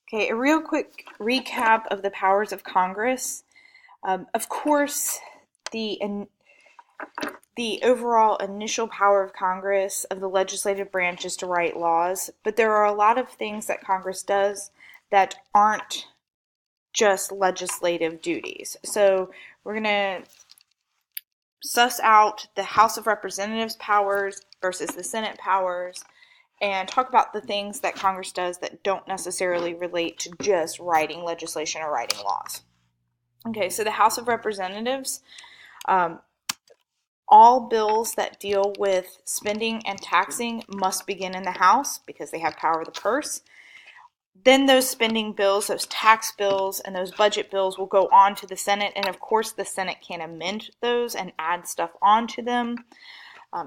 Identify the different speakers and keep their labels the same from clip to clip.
Speaker 1: Okay, a real quick recap of the powers of Congress. Of course, the the overall initial power of Congress, of the legislative branch, is to write laws, but there are a lot of things that Congress does that aren't just legislative duties. So we're going to suss out the House of Representatives powers versus the Senate powers and talk about the things that Congress does that don't necessarily relate to just writing legislation or writing laws. Okay, so the House of Representatives, um, all bills that deal with spending and taxing must begin in the House because they have power of the purse. Then those spending bills, those tax bills, and those budget bills will go on to the Senate, and of course the Senate can amend those and add stuff onto them,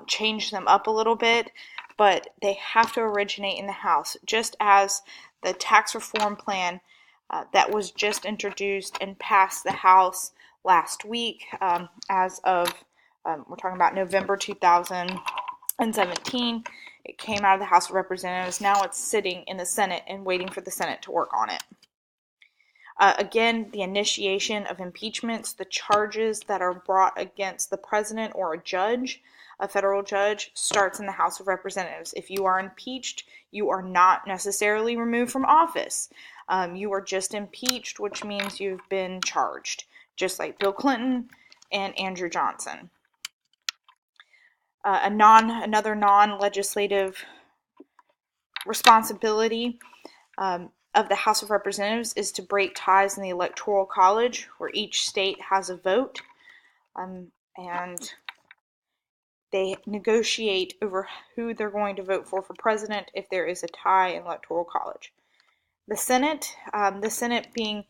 Speaker 1: change them up a little bit, but they have to originate in the House, just as the tax reform plan that was just introduced and passed the House last week as of, we're talking about November 2017. It came out of the House of Representatives. Now it's sitting in the Senate and waiting for the Senate to work on it. Again, the initiation of impeachments, the charges that are brought against the president or a judge, a federal judge, starts in the House of Representatives. If you are impeached, you are not necessarily removed from office. You are just impeached, which means you've been charged, just like Bill Clinton and Andrew Johnson. Another non-legislative responsibility of the House of Representatives is to break ties in the Electoral College, where each state has a vote, and they negotiate over who they're going to vote for president if there is a tie in Electoral College. The Senate being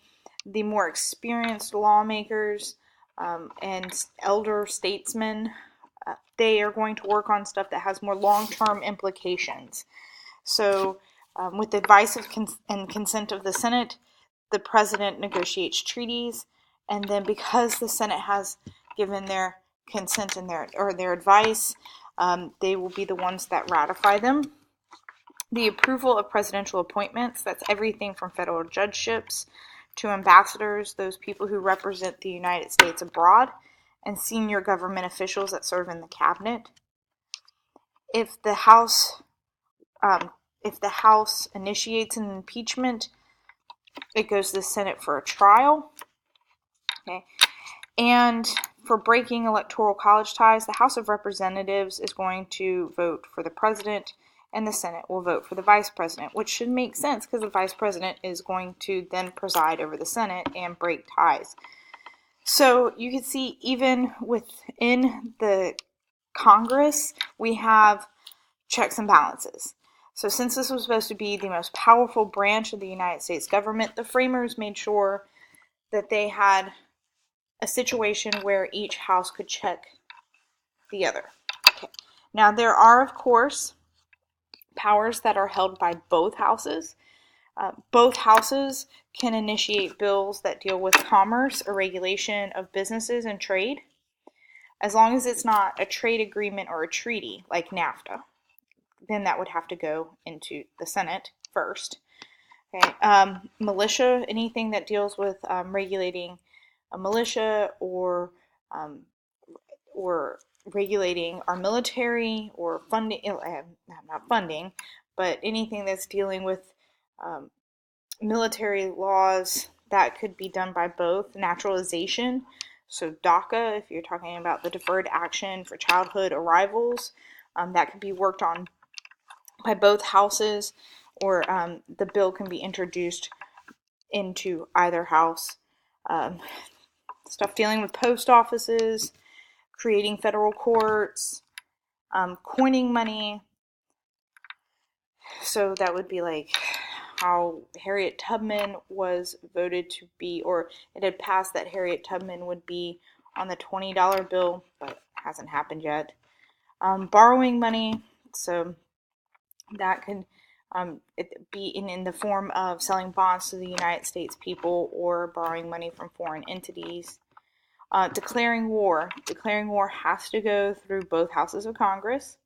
Speaker 1: the more experienced lawmakers and elder statesmen, they are going to work on stuff that has more long-term implications. So with the advice and consent of the Senate, the president negotiates treaties, and then because the Senate has given their consent and their advice, they will be the ones that ratify them. The approval of presidential appointments, that's everything from federal judgeships to ambassadors, those people who represent the United States abroad, and senior government officials that serve in the cabinet. If the House initiates an impeachment, it goes to the Senate for a trial. Okay, and for breaking electoral college ties, the House of Representatives is going to vote for the president, and the Senate will vote for the vice president, which should make sense because the vice president is going to then preside over the Senate and break ties. So you can see even within the Congress, we have checks and balances. So since this was supposed to be the most powerful branch of the United States government, the framers made sure that they had a situation where each house could check the other. Okay. Now there are, of course, powers that are held by both houses. Both houses can initiate bills that deal with commerce or regulation of businesses and trade, as long as it's not a trade agreement or a treaty like NAFTA. Then that would have to go into the Senate first. Okay. Militia, anything that deals with regulating a militia or regulating our military or funding, not funding, but anything that's dealing with military laws, that could be done by both. Naturalization, so DACA, if you're talking about the Deferred Action for Childhood Arrivals, that could be worked on by both houses, or the bill can be introduced into either house. Stuff dealing with post offices, creating federal courts, coining money. So that would be like how Harriet Tubman was voted to be, or it had passed that Harriet Tubman would be on the $20 bill, but it hasn't happened yet. Borrowing money, so that could be in the form of selling bonds to the United States people or borrowing money from foreign entities. Declaring war. Declaring war has to go through both houses of Congress.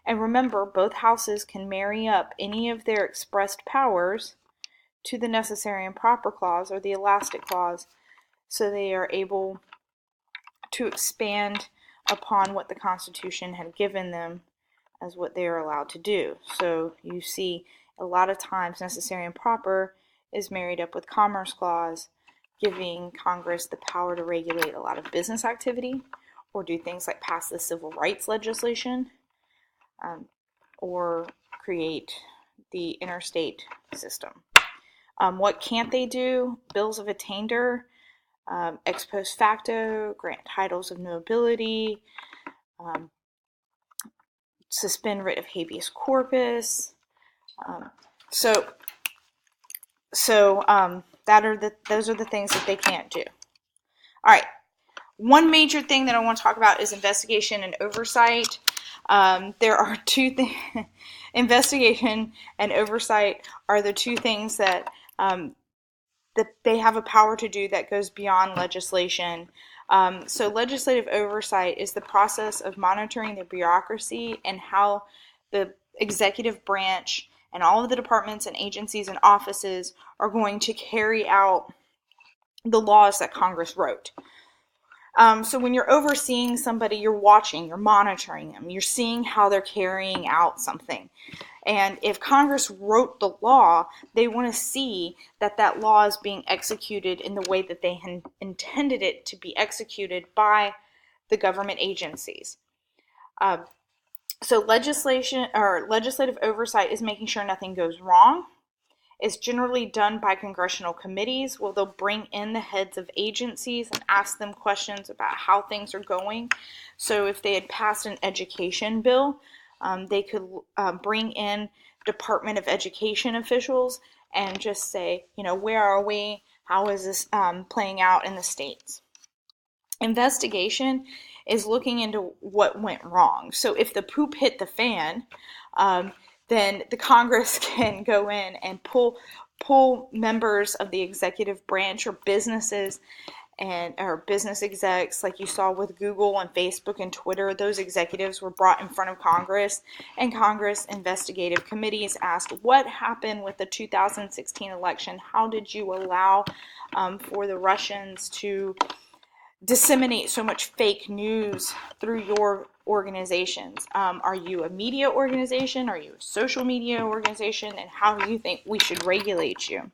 Speaker 1: And remember, both houses can marry up any of their expressed powers to the necessary and proper clause, or the elastic clause, so they are able to expand upon what the Constitution had given them as what they are allowed to do. So you see a lot of times necessary and proper is married up with Commerce Clause, giving Congress the power to regulate a lot of business activity or do things like pass the civil rights legislation, or create the interstate system. What can't they do? Bills of attainder, ex post facto, grant titles of nobility, suspend writ of habeas corpus. Those are the things that they can't do. All right. One major thing that I want to talk about is investigation and oversight. There are two things. Investigation and oversight are the two things that they have a power to do that goes beyond legislation. So legislative oversight is the process of monitoring the bureaucracy and how the executive branch and all of the departments and agencies and offices are going to carry out the laws that Congress wrote. So when you're overseeing somebody, you're watching, you're monitoring them, you're seeing how they're carrying out something. And if Congress wrote the law, they want to see that that law is being executed in the way that they intended it to be executed by the government agencies. So legislative oversight is making sure nothing goes wrong. It's generally done by congressional committees, where they'll bring in the heads of agencies and ask them questions about how things are going. So if they had passed an education bill, they could bring in Department of Education officials and just say, where are we? How is this playing out in the states? Investigation is looking into what went wrong. So if the poop hit the fan, then the Congress can go in and pull members of the executive branch or businesses or business execs, like you saw with Google and Facebook and Twitter. Those executives were brought in front of Congress, and Congress investigative committees asked, what happened with the 2016 election? How did you allow for the Russians to disseminate so much fake news through your organizations? Are you a media organization? Are you a social media organization? And how do you think we should regulate you?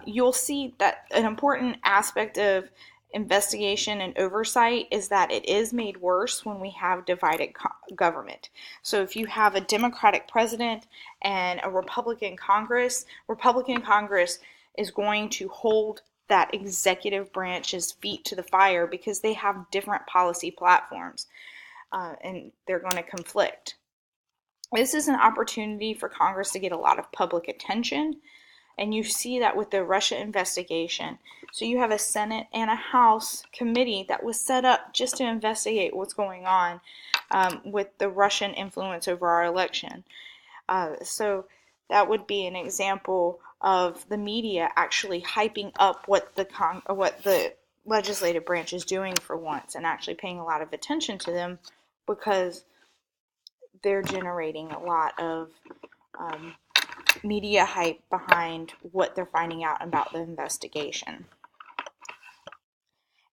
Speaker 1: You'll see that an important aspect of investigation and oversight is that it is made worse when we have divided government. So if you have a Democratic president and a Republican Congress is going to hold that executive branch's feet to the fire because they have different policy platforms, and they're going to conflict. This is an opportunity for Congress to get a lot of public attention, and you see that with the Russia investigation. So you have a Senate and a House committee that was set up just to investigate what's going on with the Russian influence over our election. So that would be an example of the media actually hyping up what the legislative branch is doing for once, and actually paying a lot of attention to them because they're generating a lot of media hype behind what they're finding out about the investigation.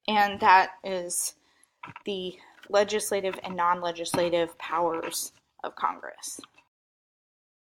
Speaker 1: And that is the legislative and non-legislative powers of Congress.